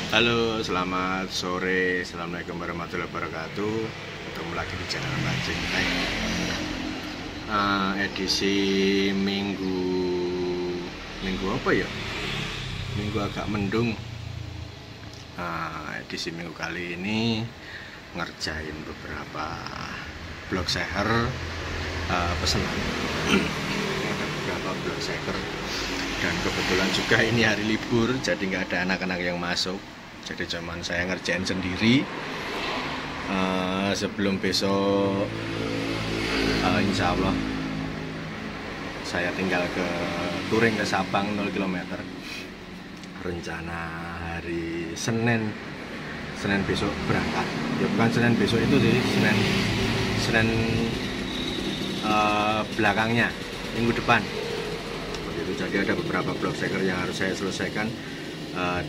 Halo, selamat sore. Assalamualaikum warahmatullahi wabarakatuh. Ketemu lagi di channel Mancing Tech. Edisi minggu apa ya? Minggu agak mendung. Edisi minggu kali ini ngerjain beberapa blok seher pesanan. Ada beberapa blok seher. Dan kebetulan juga ini hari libur, jadi nggak ada anak-anak yang masuk. Jadi cuman saya ngerjain sendiri. Sebelum besok insya Allah saya tinggal touring ke Sabang 0 km. Rencana hari Senin besok berangkat. Ya bukan Senin besok itu sih, Senin belakangnya, minggu depan. Jadi ada beberapa blok seker yang harus saya selesaikan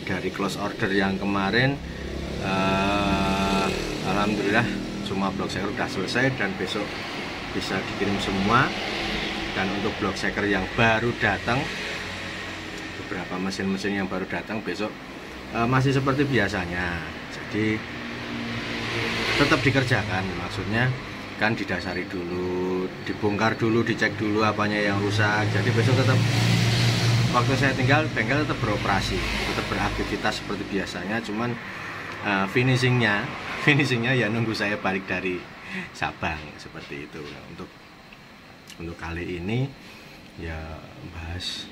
dari close order yang kemarin. Alhamdulillah semua blok seker sudah selesai dan besok bisa dikirim semua. Dan untuk blok seker yang baru datang, beberapa mesin-mesin yang baru datang besok masih seperti biasanya. Jadi tetap dikerjakan, maksudnya kan didasari dulu, dibongkar dulu, dicek dulu apanya yang rusak. Jadi besok tetap waktu saya tinggal bengkel tetap beroperasi, tetap beraktivitas seperti biasanya. Cuman finishingnya ya nunggu saya balik dari Sabang seperti itu. Untuk kali ini ya bahas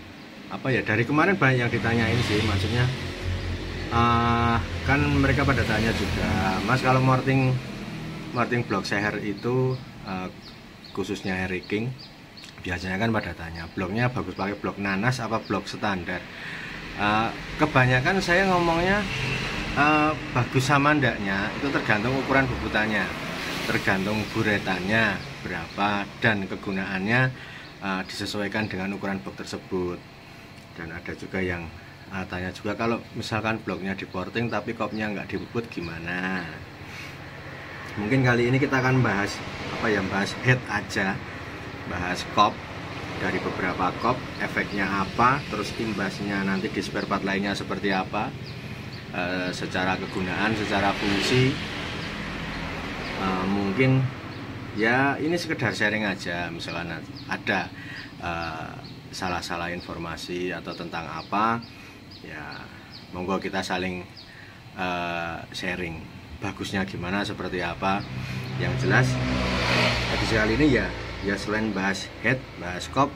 apa ya, dari kemarin banyak yang ditanyain sih, maksudnya kan mereka pada tanya juga, Mas kalau morting blok seher itu khususnya Harry King, biasanya kan pada tanya bloknya bagus pakai blok nanas apa blok standar. Kebanyakan saya ngomongnya bagus sama ndaknya itu tergantung ukuran bubutannya, tergantung buretannya berapa, dan kegunaannya disesuaikan dengan ukuran blok tersebut. Dan ada juga yang tanya juga, kalau misalkan bloknya di porting tapi kopnya nggak dibubut gimana. Mungkin kali ini kita akan bahas bahas head aja, bahas kop, dari beberapa kop, efeknya apa, terus imbasnya nanti di spare part lainnya seperti apa, secara kegunaan, secara fungsi. Mungkin ya ini sekedar sharing aja, misalnya ada salah-salah informasi atau tentang apa, ya monggo kita saling sharing. Bagusnya gimana, seperti apa. Yang jelas edisi kali ini ya selain bahas head, bahas kop,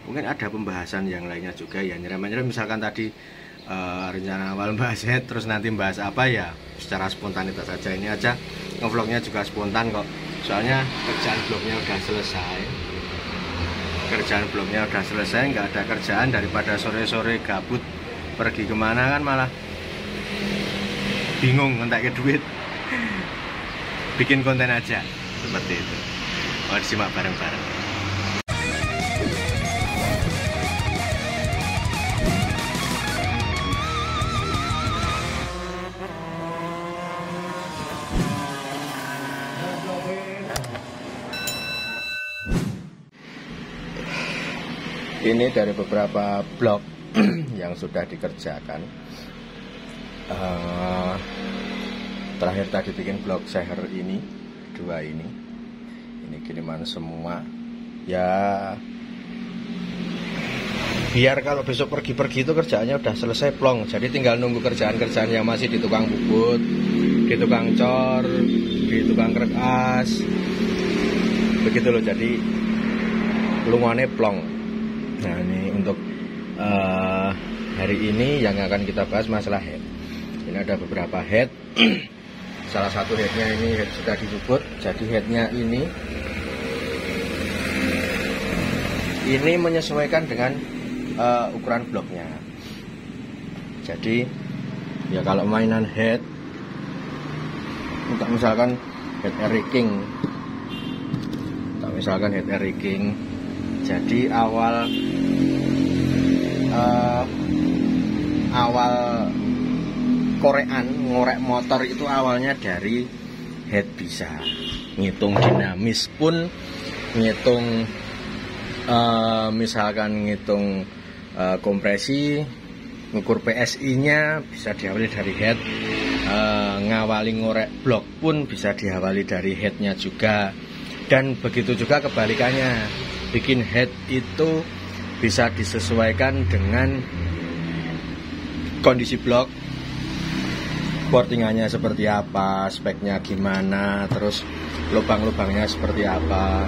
mungkin ada pembahasan yang lainnya juga ya, nyerem-nyerem. Misalkan tadi rencana awal bahas head, terus nanti bahas apa, ya secara spontanitas saja. Ini aja ngevlognya juga spontan kok, soalnya kerjaan blognya udah selesai. Nggak ada kerjaan, daripada sore-sore gabut pergi kemana kan malah bingung ngentek duit. Bikin konten aja seperti itu. Mari simak bareng-bareng. Ini dari beberapa blok yang sudah dikerjakan. Terakhir tadi bikin blok seher ini, dua ini kiriman semua ya, biar kalau besok pergi-pergi itu kerjaannya udah selesai plong. Jadi tinggal nunggu kerjaan-kerjaan yang masih di tukang bubut, di tukang cor, di tukang kertas, begitu loh. Jadi lumayan plong. Nah ini untuk hari ini yang akan kita bahas masalah head. Ini ada beberapa head. Salah satu headnya ini head sudah dibubut. Jadi headnya ini menyesuaikan dengan ukuran bloknya. Jadi ya kalau mainan head, untuk misalkan head Harry King, jadi awal korean ngorek motor itu awalnya dari head. Bisa ngitung dinamis pun, ngitung misalkan ngitung kompresi, ngukur PSI-nya bisa diawali dari head, ngawali ngorek blok pun bisa diawali dari headnya juga. Dan begitu juga kebalikannya, bikin head itu bisa disesuaikan dengan kondisi blok, portingannya seperti apa, speknya gimana, terus lubang-lubangnya seperti apa.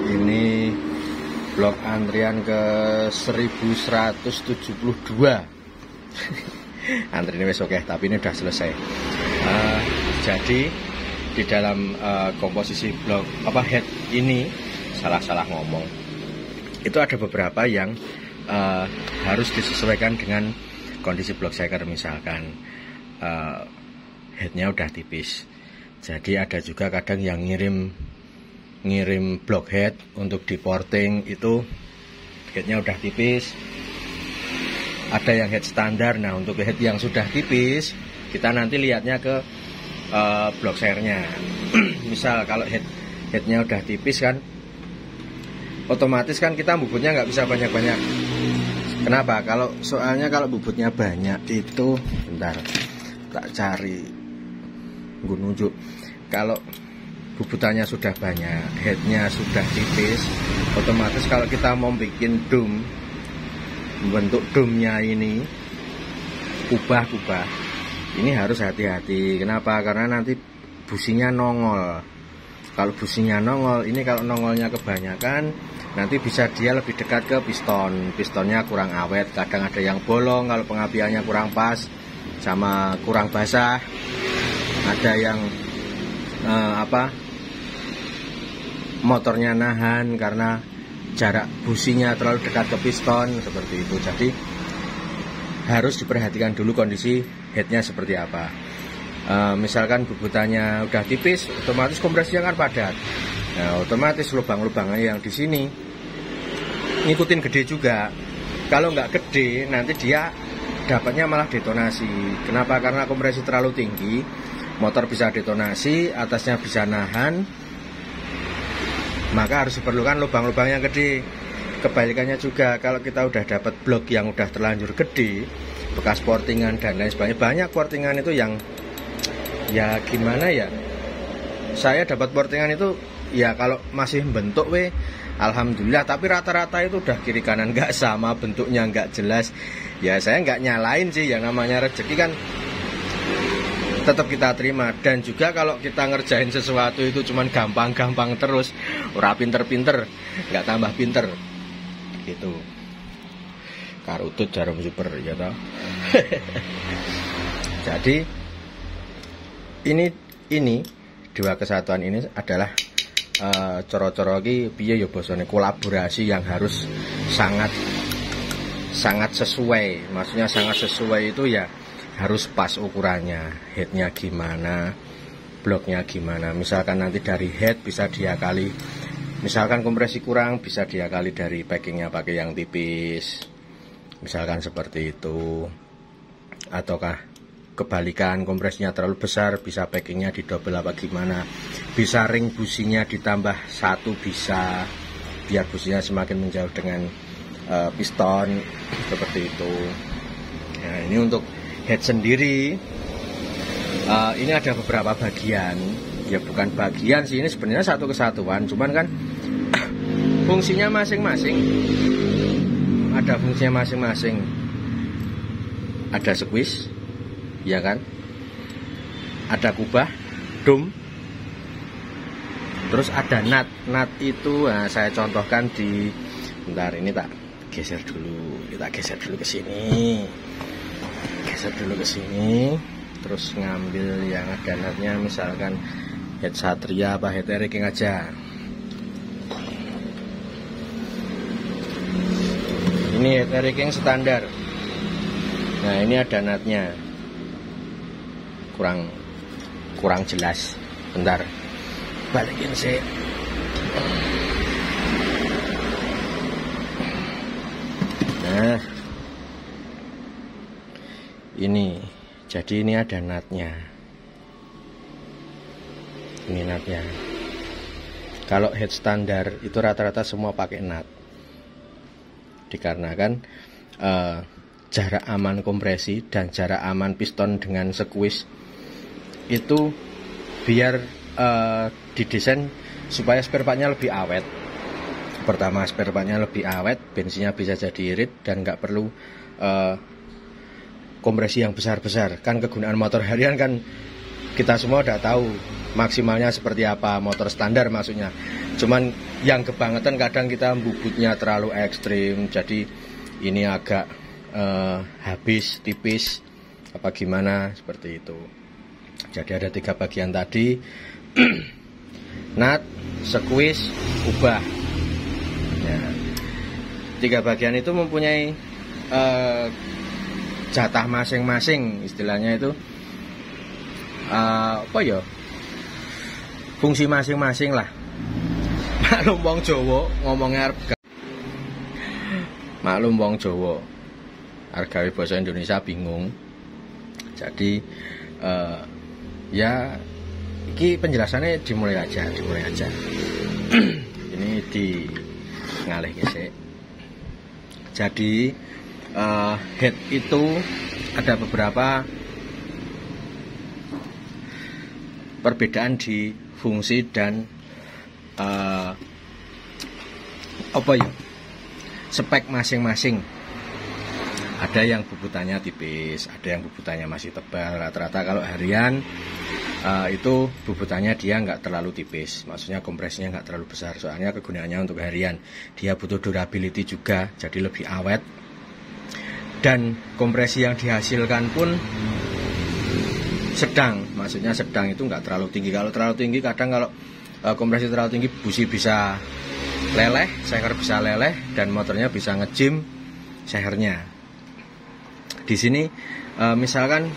Ini blok antrian ke 1172. Antrian wis oke, tapi ini udah selesai. Jadi di dalam komposisi blok head ini salah ngomong. Itu ada beberapa yang harus disesuaikan dengan kondisi blok shaker. Misalkan headnya udah tipis, jadi ada juga kadang yang ngirim block head untuk di porting, itu headnya udah tipis. Ada yang head standar. Nah, untuk head yang sudah tipis, kita nanti lihatnya ke block shakernya. Misal kalau headnya udah tipis kan, otomatis kan kita bubutnya nggak bisa banyak-banyak. Kenapa? Soalnya kalau bubutnya banyak itu, bentar tak cari gue nunjuk. Kalau bubutannya sudah banyak, headnya sudah tipis, otomatis kalau kita mau bikin dom, bentuk domnya ini kubah, ini harus hati-hati. Kenapa? Karena nanti businya nongol. Kalau businya nongol, ini kalau nongolnya kebanyakan, nanti bisa dia lebih dekat ke piston. Pistonnya kurang awet, kadang ada yang bolong kalau pengapiannya kurang pas sama kurang basah. Ada yang motornya nahan karena jarak businya terlalu dekat ke piston, seperti itu. Jadi harus diperhatikan dulu kondisi headnya seperti apa. Misalkan bubutannya udah tipis, otomatis kompresinya kan padat. Nah, otomatis lubang-lubangnya yang di sini ngikutin gede juga. Kalau nggak gede, nanti dia dapatnya malah detonasi. Kenapa? Karena kompresi terlalu tinggi, motor bisa detonasi, atasnya bisa nahan, maka harus diperlukan lubang-lubang yang gede. Kebalikannya juga, kalau kita udah dapat blok yang udah terlanjur gede, bekas portingan dan lain sebagainya, banyak portingan itu yang ya gimana ya, saya dapat portingan itu ya kalau masih bentuk alhamdulillah, tapi rata-rata itu udah kiri kanan nggak sama, bentuknya nggak jelas. Ya saya nggak nyalain sih, yang namanya rezeki kan tetap kita terima. Dan juga kalau kita ngerjain sesuatu itu cuman gampang-gampang terus, ora pinter-pinter, nggak tambah pinter gitu. Karutut jarum super ya toh. Jadi ini dua kesatuan ini adalah coro-coro ki piye ya bosone, kolaborasi yang harus sangat sesuai. Maksudnya sangat sesuai itu ya harus pas ukurannya, headnya gimana, bloknya gimana. Misalkan nanti dari head bisa diakali, misalkan kompresi kurang bisa diakali dari packingnya pakai yang tipis, misalkan seperti itu. Ataukah kebalikan, kompresinya terlalu besar, bisa packingnya didobel apa gimana, bisa ring businya ditambah satu, bisa biar businya semakin menjauh dengan piston, seperti itu. Nah, ini untuk head sendiri, ini ada beberapa bagian, ya bukan bagian sih, ini sebenarnya satu kesatuan, cuman kan fungsinya masing-masing, ada fungsinya masing-masing. Ada squeeze, ya kan, ada kubah, dom, terus ada nut. Nut itu saya contohkan di, bentar ini tak geser dulu, kita geser dulu ke sini, terus ngambil yang ada nutnya, misalkan head Satria apa head Eriking aja. Ini head Eriking standar. Nah, ini ada nutnya, kurang jelas, bentar balikin sih. Nah, ini jadi ini ada nutnya, ini nutnya. Kalau head standar itu rata-rata semua pakai nut, dikarenakan jarak aman kompresi dan jarak aman piston dengan squeeze itu biar didesain supaya spare partnya lebih awet. Pertama, spare partnya lebih awet, bensinnya bisa jadi irit dan nggak perlu kompresi yang besar-besar. Kan kegunaan motor harian kan kita semua udah tahu maksimalnya seperti apa, motor standar maksudnya. Cuman yang kebangetan kadang kita bubutnya terlalu ekstrim, jadi ini agak habis, tipis, apa gimana, seperti itu. Jadi ada 3 bagian tadi. Nut, squeeze, ubah. Ya, 3 bagian itu mempunyai jatah masing-masing, istilahnya itu apa ya, fungsi masing-masing lah. Maklum wong Jawa ngomongnya maklum wong Jawa harga bahasa Indonesia bingung. Jadi ya ini penjelasannya dimulai aja. Ini di ngalih gesek. Jadi head itu ada beberapa perbedaan di fungsi dan spek masing-masing. Ada yang bubutannya tipis, ada yang bubutannya masih tebal. Rata-rata kalau harian itu bubutannya dia nggak terlalu tipis, maksudnya kompresinya nggak terlalu besar, soalnya kegunaannya untuk harian. Dia butuh durability juga, jadi lebih awet. Dan kompresi yang dihasilkan pun sedang, maksudnya sedang itu nggak terlalu tinggi. Kalau terlalu tinggi, kadang kalau kompresi terlalu tinggi, busi bisa leleh, seher bisa leleh, dan motornya bisa ngejim sehernya. Di sini misalkan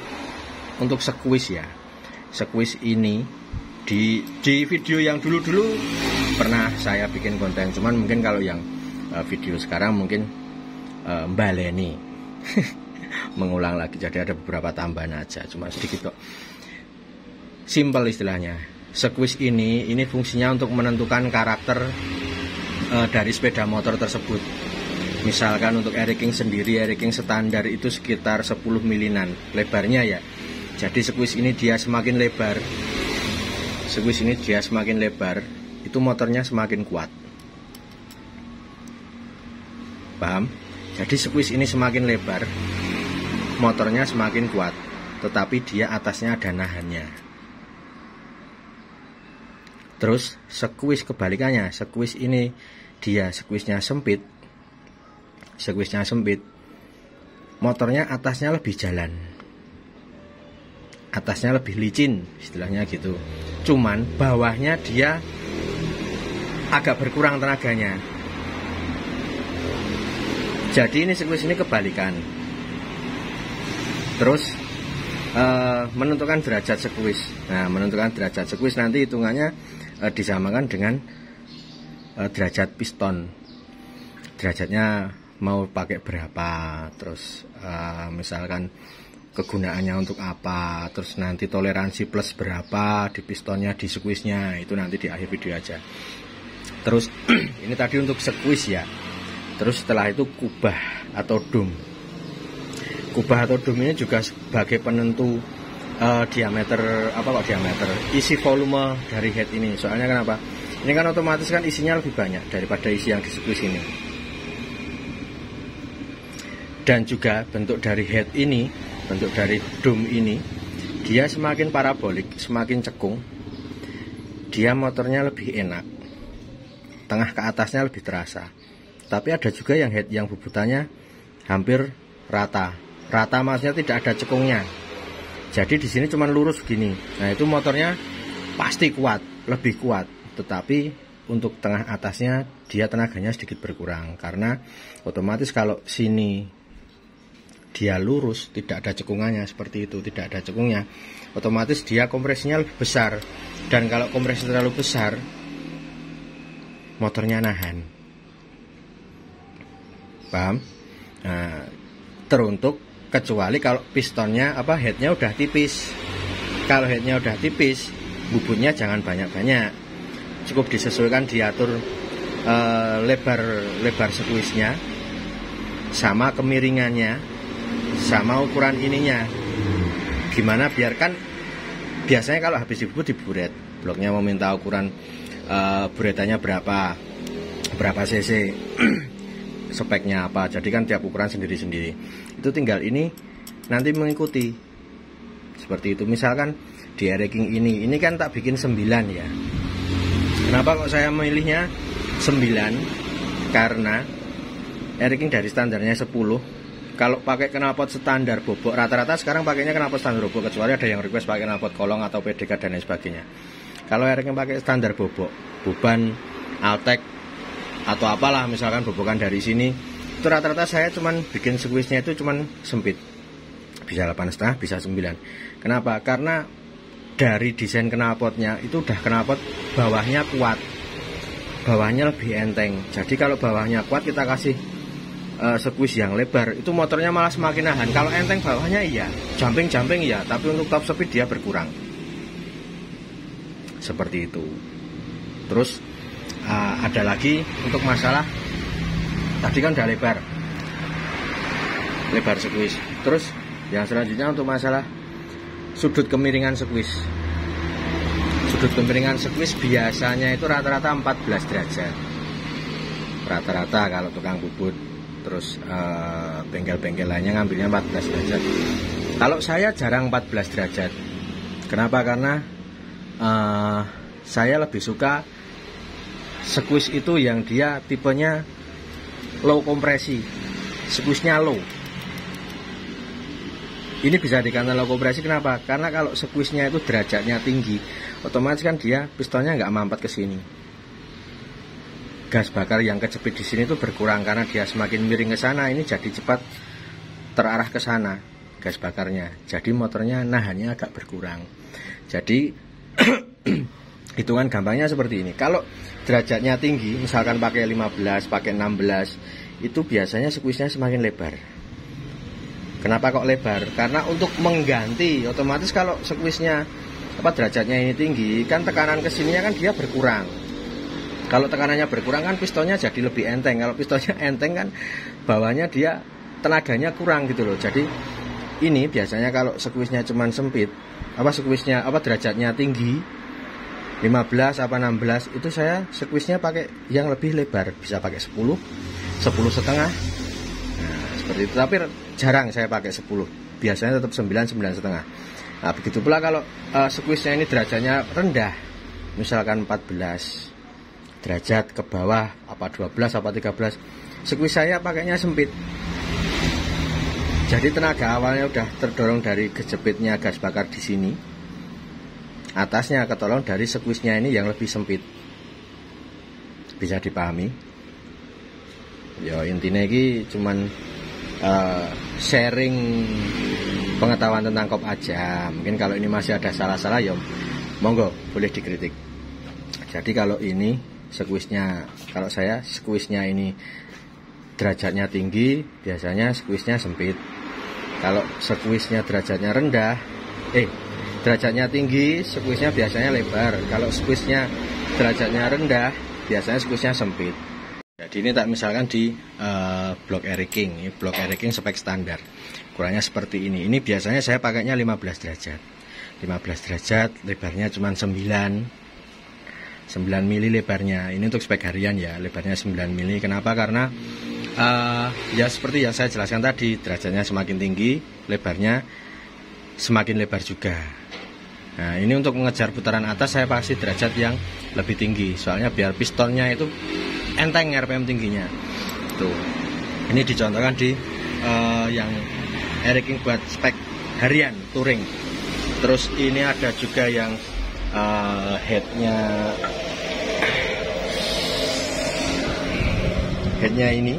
untuk squeeze ya, squeeze ini di video yang dulu-dulu pernah saya bikin konten, cuman mungkin kalau yang video sekarang mungkin baleni mengulang lagi, jadi ada beberapa tambahan aja, cuma sedikit kok. Simple istilahnya. Squeeze ini fungsinya untuk menentukan karakter dari sepeda motor tersebut. Misalkan untuk Air King sendiri, Air King standar itu sekitar 10 milinan lebarnya ya. Jadi squeeze ini dia semakin lebar, itu motornya semakin kuat. Paham? Jadi squeeze ini semakin lebar, motornya semakin kuat, tetapi dia atasnya ada nahannya. Terus squeeze kebalikannya, squeeze ini dia squeeze-nya sempit, motornya atasnya lebih jalan, atasnya lebih licin, istilahnya gitu. Cuman bawahnya dia agak berkurang tenaganya. Jadi ini squeeze ini kebalikan. Terus menentukan derajat squeeze. Nah, menentukan derajat squeeze nanti hitungannya disamakan dengan derajat piston. Derajatnya mau pakai berapa, terus misalkan kegunaannya untuk apa, terus nanti toleransi plus berapa di pistonnya, di squeeze-nya, itu nanti di akhir video aja. Terus ini tadi untuk squeeze ya. Terus setelah itu kubah atau dome. Kubah atau dome ini juga sebagai penentu diameter isi volume dari head ini. Soalnya kenapa? Ini kan otomatis kan isinya lebih banyak daripada isi yang di squeeze ini. Dan juga bentuk dari head ini, bentuk dari dome ini, dia semakin parabolik, semakin cekung, dia motornya lebih enak, tengah ke atasnya lebih terasa. Tapi ada juga yang head yang bubutannya hampir rata. Rata maksudnya tidak ada cekungnya. Jadi di sini cuma lurus gini. Nah, itu motornya pasti kuat, lebih kuat. Tetapi untuk tengah atasnya dia tenaganya sedikit berkurang, karena otomatis kalau sini dia lurus, tidak ada cekungannya seperti itu, tidak ada cekungnya, otomatis dia kompresinya lebih besar. Dan kalau kompresi terlalu besar, motornya nahan. Paham? Nah, teruntuk kecuali kalau pistonnya headnya udah tipis. Kalau headnya udah tipis, bubutnya jangan banyak-banyak, cukup disesuaikan, diatur lebar squeeze-nya sama kemiringannya. sama ukuran ininya. Gimana biarkan biasanya kalau habis dibubut diburet, bloknya mau minta ukuran buretannya berapa cc, speknya apa. Jadi kan tiap ukuran sendiri-sendiri. Itu tinggal ini nanti mengikuti seperti itu. Misalkan di King ini kan tak bikin 9 ya. Kenapa kok saya memilihnya 9? Karena King dari standarnya 10. Kalau pakai knalpot standar bobok, rata-rata sekarang pakainya knalpot standar bobok, kecuali ada yang request pakai knalpot kolong atau PDK dan lain sebagainya. Kalau King pakai standar bobok, beban Altec atau apalah, misalkan bobokan dari sini, itu rata-rata saya cuman bikin squeeze-nya itu cuman sempit, bisa 8,5, bisa 9. Kenapa? Karena dari desain knalpotnya itu udah knalpot bawahnya kuat, bawahnya lebih enteng. Jadi kalau bawahnya kuat kita kasih squeeze yang lebar, itu motornya malah semakin nahan. Kalau enteng bawahnya iya, jumping iya, tapi untuk top speed dia berkurang. Seperti itu. Terus ada lagi untuk masalah tadi kan udah lebar squeeze. Terus yang selanjutnya untuk masalah sudut kemiringan squeeze. Sudut kemiringan squeeze biasanya itu rata-rata 14 derajat. Rata-rata kalau tukang bubut. Terus bengkel-bengkel lainnya ngambilnya 14 derajat. Kalau saya jarang 14 derajat. Kenapa? Karena saya lebih suka squeeze itu yang dia tipenya low kompresi, squeeze-nya low. Ini bisa dikatakan low kompresi. Kenapa? Karena kalau squeeze-nya itu derajatnya tinggi, otomatis kan dia pistonnya nggak mampet ke sini. Gas bakar yang kejepit di sini itu berkurang karena dia semakin miring ke sana. Ini jadi cepat terarah ke sana gas bakarnya. Jadi motornya nahannya agak berkurang. Jadi hitungan gampangnya seperti ini. Kalau derajatnya tinggi, misalkan pakai 15, pakai 16, itu biasanya squeeze-nya semakin lebar. Kenapa kok lebar? Karena untuk mengganti, otomatis kalau squeeze-nya derajatnya ini tinggi, kan tekanan ke sininya kan dia berkurang. Kalau tekanannya berkurang kan pistonnya jadi lebih enteng. Kalau pistonnya enteng kan bawahnya dia tenaganya kurang gitu loh. Jadi ini biasanya kalau squeeze-nya cuman sempit, squeeze-nya derajatnya tinggi 15 apa 16, itu saya squeeze-nya pakai yang lebih lebar, bisa pakai 10 setengah. Nah, seperti itu. Tapi jarang saya pakai 10. Biasanya tetap 9 setengah. Nah, begitu pula kalau squeeze-nya ini derajatnya rendah, misalkan 14 derajat ke bawah, apa 12 apa 13, squeeze saya pakainya sempit. Jadi tenaga awalnya udah terdorong dari kejepitnya gas bakar di sini, atasnya ketolong dari squeeze-nya ini yang lebih sempit. Bisa dipahami? Ya intinya ini cuman sharing pengetahuan tentang kop aja. Mungkin kalau ini masih ada salah-salah ya monggo boleh dikritik. Jadi kalau ini squeeze-nya, kalau saya squeeze-nya ini derajatnya tinggi, biasanya squeeze-nya sempit. Kalau squeeze-nya derajatnya rendah, derajatnya tinggi, squeeze-nya biasanya lebar. Kalau squeeze-nya derajatnya rendah, biasanya squeeze-nya sempit. Jadi ini tak misalkan di blok King, ini blok King spek standar. Ukurannya seperti ini. Ini biasanya saya pakainya 15 derajat. 15 derajat, lebarnya cuma 9 mili lebarnya. Ini untuk spek harian ya, lebarnya 9 mili. Kenapa? Karena ya seperti yang saya jelaskan tadi, derajatnya semakin tinggi, lebarnya semakin lebar juga. Nah ini untuk mengejar putaran atas saya pasti derajat yang lebih tinggi, soalnya biar pistonnya itu enteng RPM tingginya. Tuh, ini dicontohkan di yang King buat spek harian touring. Terus ini ada juga yang headnya ini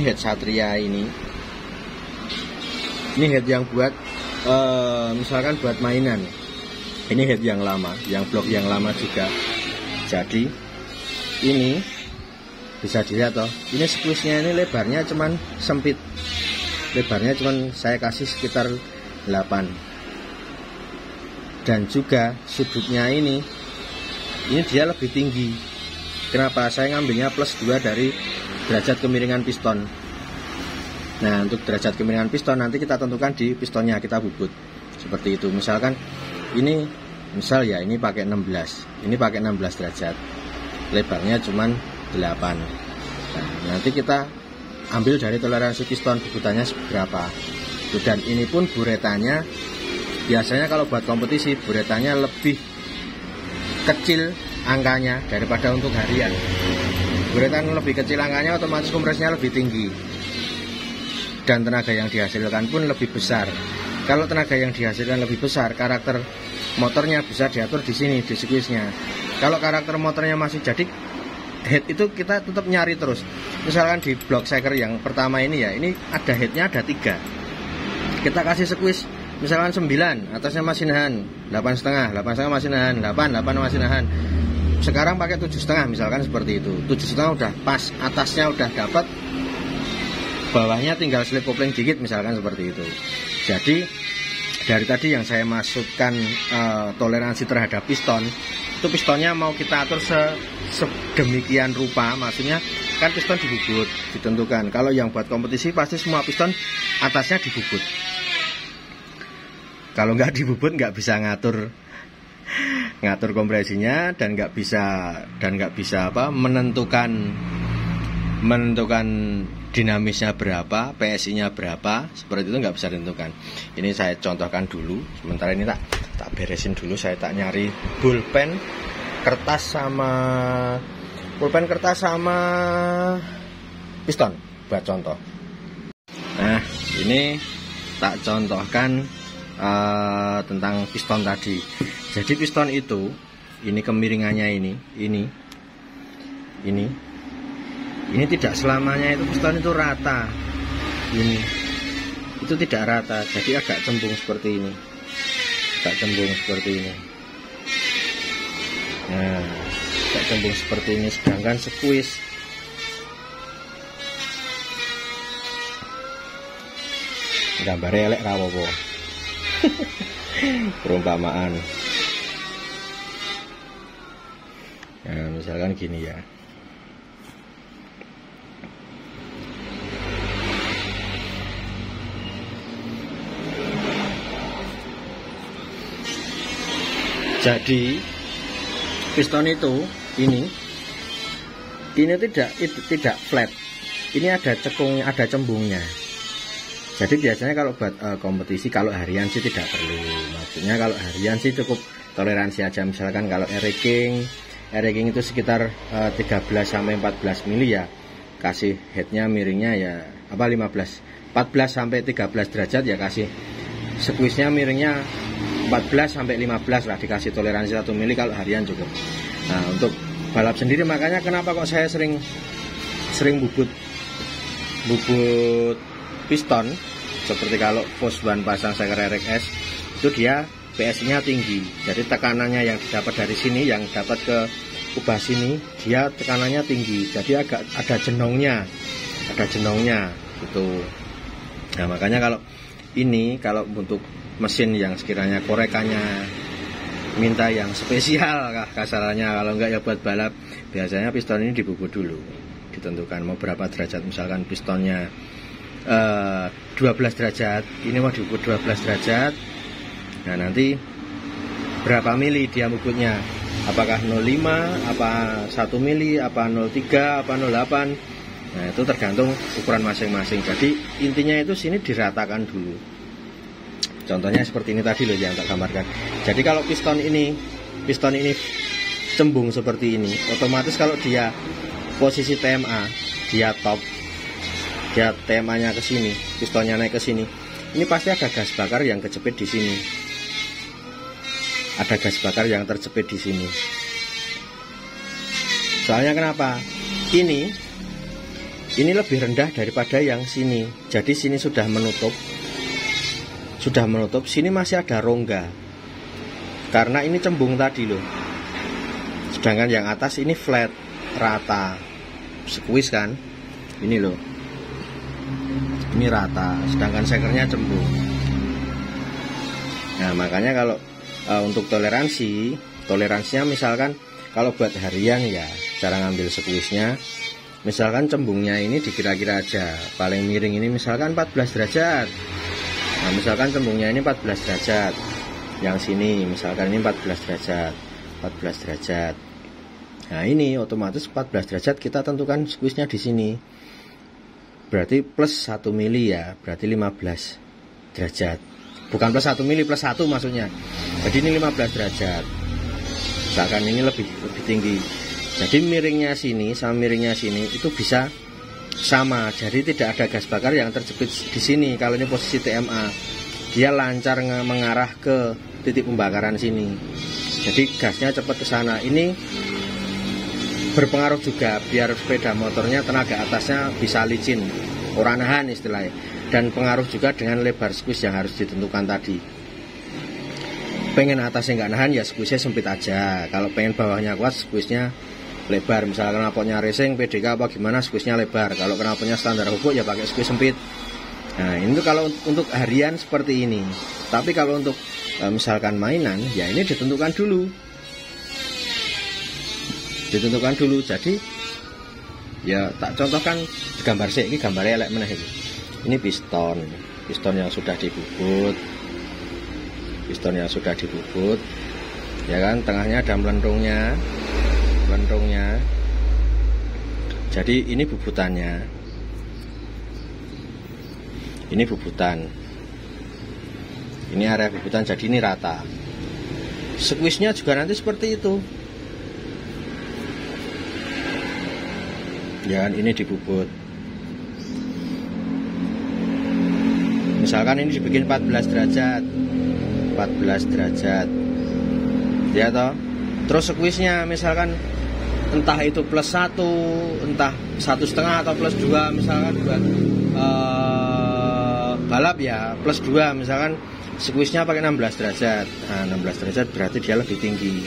head Satria ini head yang buat misalkan buat mainan. Ini head yang lama, yang blok yang lama juga. Jadi ini bisa dilihat toh, ini squeeze-nya ini lebarnya cuman sempit. Lebarnya cuman saya kasih sekitar 8. Dan juga sudutnya ini ini dia lebih tinggi. Kenapa? Saya ngambilnya plus 2 dari derajat kemiringan piston. Nah, untuk derajat kemiringan piston nanti kita tentukan di pistonnya, kita bubut seperti itu. Misalkan ini, misal ya, ini pakai 16, ini pakai 16 derajat, lebarnya cuman 8. Nah, nanti kita ambil dari toleransi piston bubutannya seberapa. Dan ini pun buretannya, biasanya kalau buat kompetisi buretannya lebih kecil angkanya daripada untuk harian. Buretan lebih kecil angkanya, otomatis kompresinya lebih tinggi dan tenaga yang dihasilkan pun lebih besar. Kalau tenaga yang dihasilkan lebih besar, karakter motornya bisa diatur di sini, di squeeze-nya. Kalau karakter motornya masih jadi head, itu kita tetap nyari terus. Misalkan di block shaker yang pertama ini ya, ini ada headnya ada 3. Kita kasih squeeze misalkan 9, atasnya masih nahan 8,5, 8,5 masih nahan 8 masih nahan. Sekarang pakai 7,5 misalkan seperti itu. 7,5 udah pas, atasnya udah dapat, bawahnya tinggal slip kopling dikit misalkan seperti itu. Jadi dari tadi yang saya masukkan toleransi terhadap piston, itu pistonnya mau kita atur sedemikian rupa, maksudnya kan piston dibubut, ditentukan. Kalau yang buat kompetisi pasti semua piston atasnya dibubut. Kalau nggak dibubut nggak bisa ngatur kompresinya, dan nggak bisa menentukan dinamisnya berapa, PSI-nya berapa, seperti itu nggak bisa ditentukan. Ini saya contohkan dulu. Sementara ini tak beresin dulu. Saya tak nyari pulpen kertas sama piston buat contoh. Nah, ini tak contohkan tentang piston tadi. Jadi piston itu, ini kemiringannya ini tidak selamanya itu piston itu rata. Ini itu tidak rata, jadi agak cembung seperti ini. Nah, agak cembung seperti ini. Sedangkan squeeze gambarnya elek ra apa-apa. Perumpamaan. Nah, misalkan gini ya. Jadi piston itu ini tidak flat. Ini ada cekungnya, ada cembungnya. Jadi biasanya kalau buat kompetisi, kalau harian sih tidak perlu. Maksudnya kalau harian sih cukup toleransi aja. Misalkan kalau air king itu sekitar 13 sampai 14 mili ya. Kasih headnya miringnya ya 14 sampai 13 derajat ya, kasih squeeze-nya miringnya 14 sampai 15 lah, dikasih toleransi 1 mili kalau harian cukup. Nah, untuk balap sendiri, makanya kenapa kok saya sering bubut piston. Seperti kalau Fosban pasang shaker RX itu dia PSI-nya tinggi, jadi tekanannya yang didapat dari sini, yang dapat ke kubah sini, dia tekanannya tinggi, jadi agak ada jenongnya gitu. Nah, makanya kalau untuk mesin yang sekiranya korekannya minta yang spesial kasarannya, kalau enggak ya buat balap, biasanya piston ini dibubut dulu, ditentukan mau berapa derajat. Misalkan pistonnya 12 derajat, ini mau dibubut 12 derajat. Nah, nanti berapa mili dia bubutnya, apakah 0,5, apa 1 mili, apa 0,3, apa 0,8. Nah, itu tergantung ukuran masing-masing. Jadi intinya itu sini diratakan dulu. Contohnya seperti ini tadi loh yang tak gambarkan. Jadi kalau piston ini cembung seperti ini, otomatis kalau dia posisi TMA, dia top, dia TMA-nya ke sini, pistonnya naik ke sini, ini pasti ada gas bakar yang kejepit di sini. Ada gas bakar yang terjepit di sini. Soalnya kenapa? Ini lebih rendah daripada yang sini. Jadi sini sudah menutup, sini masih ada rongga. Karena ini cembung tadi loh. Sedangkan yang atas ini flat, rata. Squeeze kan? Ini loh. Ini rata, sedangkan shakernya cembung. Nah, makanya kalau untuk toleransinya misalkan Kalau buat harian ya cara ngambil squeeze-nya, misalkan cembungnya ini dikira-kira aja, paling miring ini misalkan 14 derajat. Nah misalkan cembungnya ini 14 derajat, yang sini misalkan ini 14 derajat, 14 derajat. Nah ini otomatis 14 derajat kita tentukan squeeze-nya di sini. Berarti plus 1 mili ya, berarti 15 derajat. Bukan plus 1 mili, plus 1 maksudnya. Jadi ini 15 derajat. Misalkan ini lebih tinggi. Jadi miringnya sini sama miringnya sini itu bisa sama. Jadi tidak ada gas bakar yang terjepit di sini. Kalau ini posisi TMA, dia lancar mengarah ke titik pembakaran sini. Jadi gasnya cepat ke sana. Ini berpengaruh juga biar sepeda motornya tenaga atasnya bisa licin, orang nahan istilahnya. Dan pengaruh juga dengan lebar squeeze yang harus ditentukan tadi. Pengen atasnya nggak nahan ya squeeze-nya sempit aja. Kalau pengen bawahnya kuat squeeze-nya lebar. Misalnya knalpotnya racing PDK apa gimana, squeeze-nya lebar. Kalau knalpotnya standar hubuk ya pakai squeeze sempit. Nah ini tuh kalau untuk harian seperti ini. Tapi kalau untuk misalkan mainan ya ini ditentukan dulu. Jadi ya tak contohkan gambar sih. Ini gambarnya elek meneh iki. Ini piston yang sudah dibubut. Ya kan, tengahnya ada melendungnya. Jadi ini bubutannya. Ini bubutan. Ini area bubutan, jadi ini rata. Squeeze-nya juga nanti seperti itu. Ya kan, ini dibubut. Misalkan ini dibikin 14 derajat. Ya toh. Terus squeeze-nya misalkan entah itu plus 1, entah 1,5 atau plus 2, misalkan buat balap ya plus 2, misalkan squeeze-nya pakai 16 derajat. Nah, 16 derajat berarti dia lebih tinggi.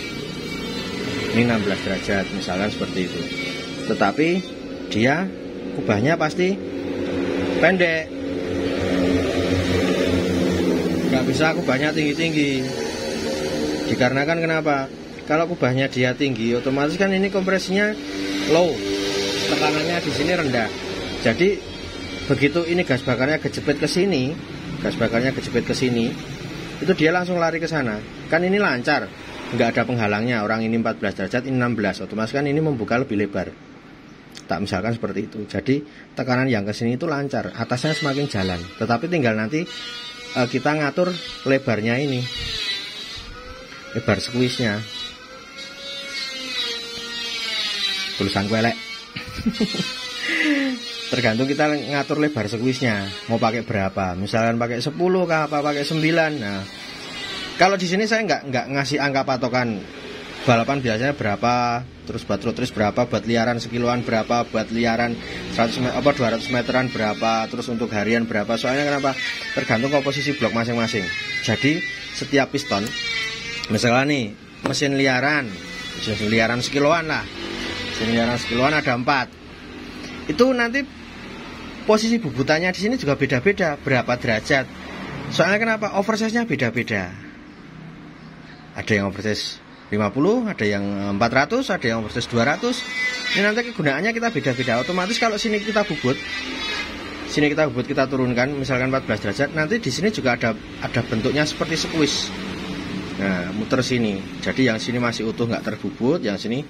Ini 16 derajat misalkan seperti itu. Tetapi dia kubahnya pasti pendek. Nggak bisa kubahnya tinggi-tinggi. Dikarenakan kenapa? Kalau kubahnya dia tinggi, otomatis kan ini kompresinya low, tekanannya di sini rendah. Jadi begitu ini gas bakarnya kejepit ke sini, itu dia langsung lari ke sana. Kan ini lancar, nggak ada penghalangnya. Orang ini 14 derajat, ini 16, otomatis kan ini membuka lebih lebar. Tak misalkan seperti itu. Jadi tekanan yang ke sini itu lancar, atasnya semakin jalan. Tetapi tinggal nanti kita ngatur lebarnya ini, lebar squeeze-nya. Tulisan elek. Tergantung kita ngatur lebar squeeze-nya mau pakai berapa. Misalkan pakai 10 kah, apa pakai 9. Nah, kalau di sini saya nggak ngasih angka patokan. Balapan biasanya berapa, terus buat road race berapa, buat liaran sekiloan berapa, buat liaran 200 meteran berapa, terus untuk harian berapa. Soalnya kenapa? Tergantung komposisi blok masing-masing. Jadi setiap piston, misalnya nih mesin liaran sekiloan lah. Mesin liaran sekiloan ada 4. Itu nanti posisi bubutannya di sini juga beda-beda, berapa derajat. Soalnya kenapa? Oversize-nya beda-beda. Ada yang oversize 50, ada yang 400, ada yang oversize 200. Ini nanti kegunaannya kita beda-beda. Otomatis kalau sini kita bubut, kita turunkan misalkan 14 derajat, nanti di sini juga ada bentuknya seperti squeeze. Nah, muter sini. Jadi yang sini masih utuh nggak terbubut, yang sini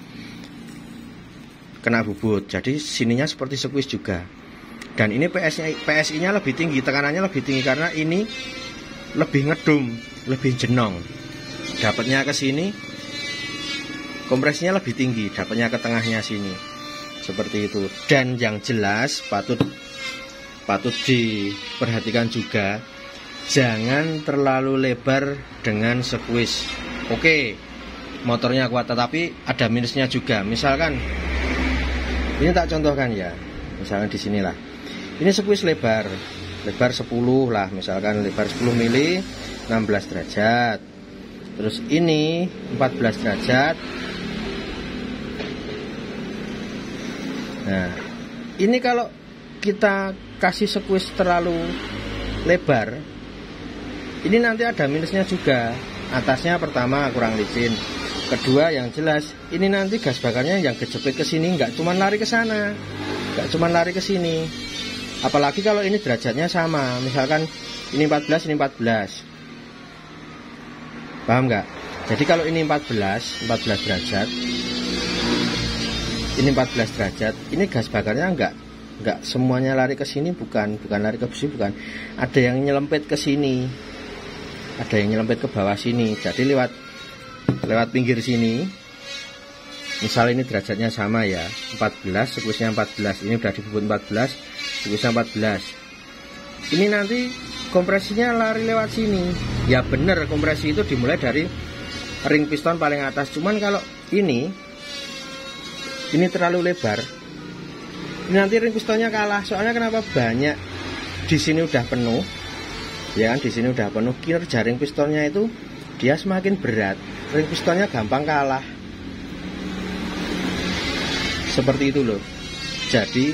kena bubut. Jadi sininya seperti squeeze juga. Dan ini PSI-nya lebih tinggi, tekanannya lebih tinggi karena ini lebih ngedum, lebih jenong. Dapatnya ke sini, kompresinya lebih tinggi, dapatnya ke tengahnya sini. Seperti itu. Dan yang jelas patut diperhatikan juga, jangan terlalu lebar dengan squeeze. Oke, motornya kuat, tetapi ada minusnya juga. Misalkan ini tak contohkan ya. Misalkan di sinilah. Ini squeeze lebar 10 lah, misalkan lebar 10 mili, 16 derajat. Terus ini 14 derajat. Nah, ini kalau kita kasih squeeze terlalu lebar, ini nanti ada minusnya juga. Atasnya pertama kurang licin, kedua yang jelas ini nanti gas bakarnya yang kejepit ke sini, nggak cuma lari ke sana, nggak cuma lari ke sini. Apalagi kalau ini derajatnya sama, misalkan ini 14, ini 14, paham nggak? Jadi kalau ini 14 derajat, ini 14 derajat, ini gas bakarnya nggak semuanya lari ke sini, bukan lari ke sini, bukan. Ada yang nyelempit ke sini, ada yang nyelempit ke bawah sini. Jadi lewat pinggir sini. Misal ini derajatnya sama ya, 14, sekuisnya 14, ini udah dibubut 14, sekuisnya 14. Ini nanti kompresinya lari lewat sini. Ya bener, kompresi itu dimulai dari ring piston paling atas. Cuman kalau ini terlalu lebar, ini nanti ring pistonnya kalah. Soalnya kenapa? Banyak di sini udah penuh, ya kan? Di sini udah penuh. Kinerja ring pistonnya itu dia semakin berat, ring pistonnya gampang kalah. Seperti itu loh. Jadi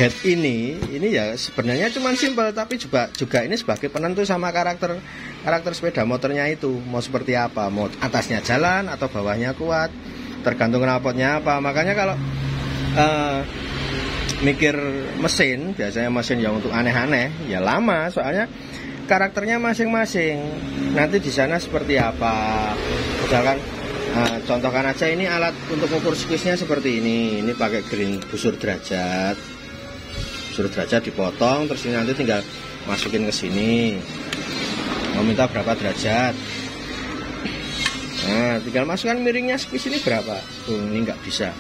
head ini ya sebenarnya cuma simpel, tapi juga ini sebagai penentu sama karakter sepeda motornya itu mau seperti apa, mau atasnya jalan atau bawahnya kuat, tergantung knalpotnya apa. Makanya kalau mikir mesin, biasanya mesin yang untuk aneh-aneh ya lama, soalnya karakternya masing-masing. Nanti di sana seperti apa, misalkan contohkan aja ini alat untuk ukur squeeze-nya seperti ini. Ini pakai green busur derajat dipotong, terus ini nanti tinggal masukin ke sini. Mau minta berapa derajat? Nah, tinggal masukkan miringnya squeeze ini berapa. Tuh, ini nggak bisa.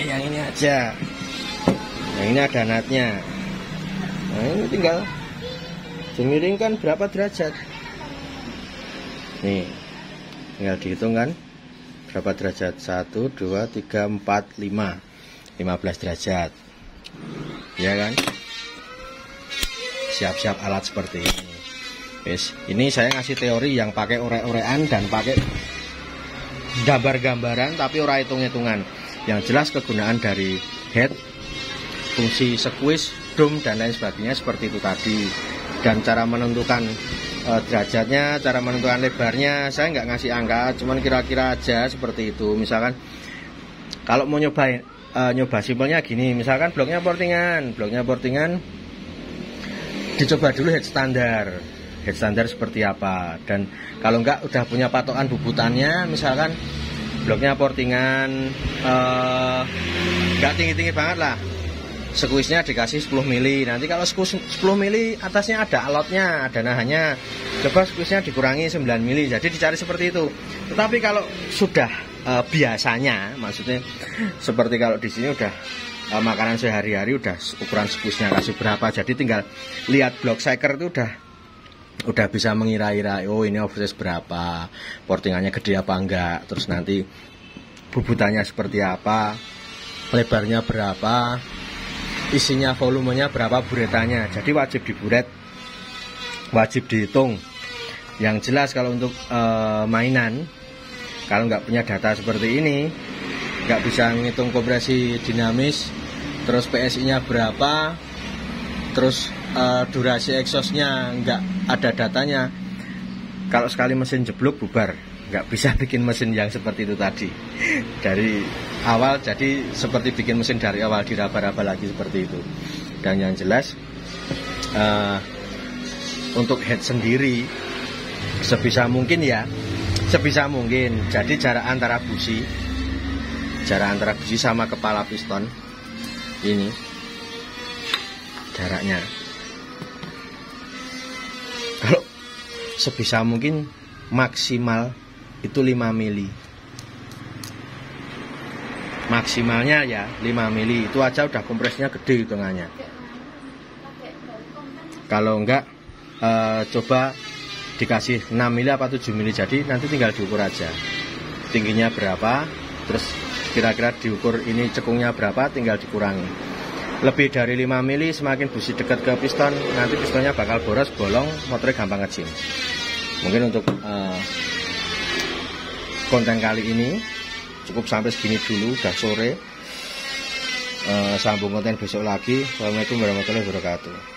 Yang ini aja. Yang ini ada nutnya. Nah, ini tinggal dimiringkan berapa derajat. Nih, tinggal dihitung kan berapa derajat. 1, 2, 3, 4, 5 15 derajat, ya kan. Siap-siap alat seperti ini. Wes, ini saya ngasih teori yang pakai orek-orekan dan pakai gambar-gambaran, tapi ora hitung-hitungan. Yang jelas kegunaan dari head, fungsi squeeze, dome dan lain sebagainya seperti itu tadi. Dan cara menentukan derajatnya, cara menentukan lebarnya, saya nggak ngasih angka, cuman kira-kira aja seperti itu. Misalkan kalau mau nyoba simpelnya gini, misalkan bloknya portingan, dicoba dulu head standar seperti apa. Dan kalau nggak udah punya patokan bubutannya, misalkan bloknya portingan nggak tinggi-tinggi banget lah, squeeze-nya dikasih 10 mili. Nanti kalau 10 mili atasnya ada alotnya, ada nahannya, coba squeeze-nya dikurangi 9 mili. Jadi dicari seperti itu. Tetapi kalau sudah biasanya, maksudnya seperti kalau di sini udah makanan sehari-hari, udah ukuran squeeze-nya kasih berapa. Jadi tinggal lihat block shaker itu udah bisa mengira-ira, oh ini oversize berapa, portingannya gede apa enggak, terus nanti bubutannya seperti apa, lebarnya berapa, isinya volumenya berapa, buretannya. Jadi wajib diburet, wajib dihitung. Yang jelas kalau untuk mainan, kalau nggak punya data seperti ini, nggak bisa ngitung kompresi dinamis, terus PSI-nya berapa, terus durasi exhaust-nya nggak ada datanya. Kalau sekali mesin jeblok bubar, nggak bisa bikin mesin yang seperti itu tadi dari awal. Jadi seperti bikin mesin dari awal, diraba-raba lagi seperti itu. Dan yang jelas untuk head sendiri sebisa mungkin jadi jarak antara busi sama kepala piston ini jaraknya, kalau sebisa mungkin maksimal itu 5 mili, maksimalnya ya 5 mili. Itu aja udah kompresnya gede hitungannya. Kalau enggak coba dikasih 6 mili apa 7 mili. Jadi nanti tinggal diukur aja tingginya berapa, terus kira-kira diukur ini cekungnya berapa, tinggal dikurangi. Lebih dari 5 mili, semakin busi dekat ke piston, nanti pistonnya bakal boros, bolong, motornya gampang ngecim. Mungkin untuk konten kali ini cukup sampai segini dulu, udah sore. Sambung konten besok lagi. Wassalamualaikum warahmatullahi wabarakatuh.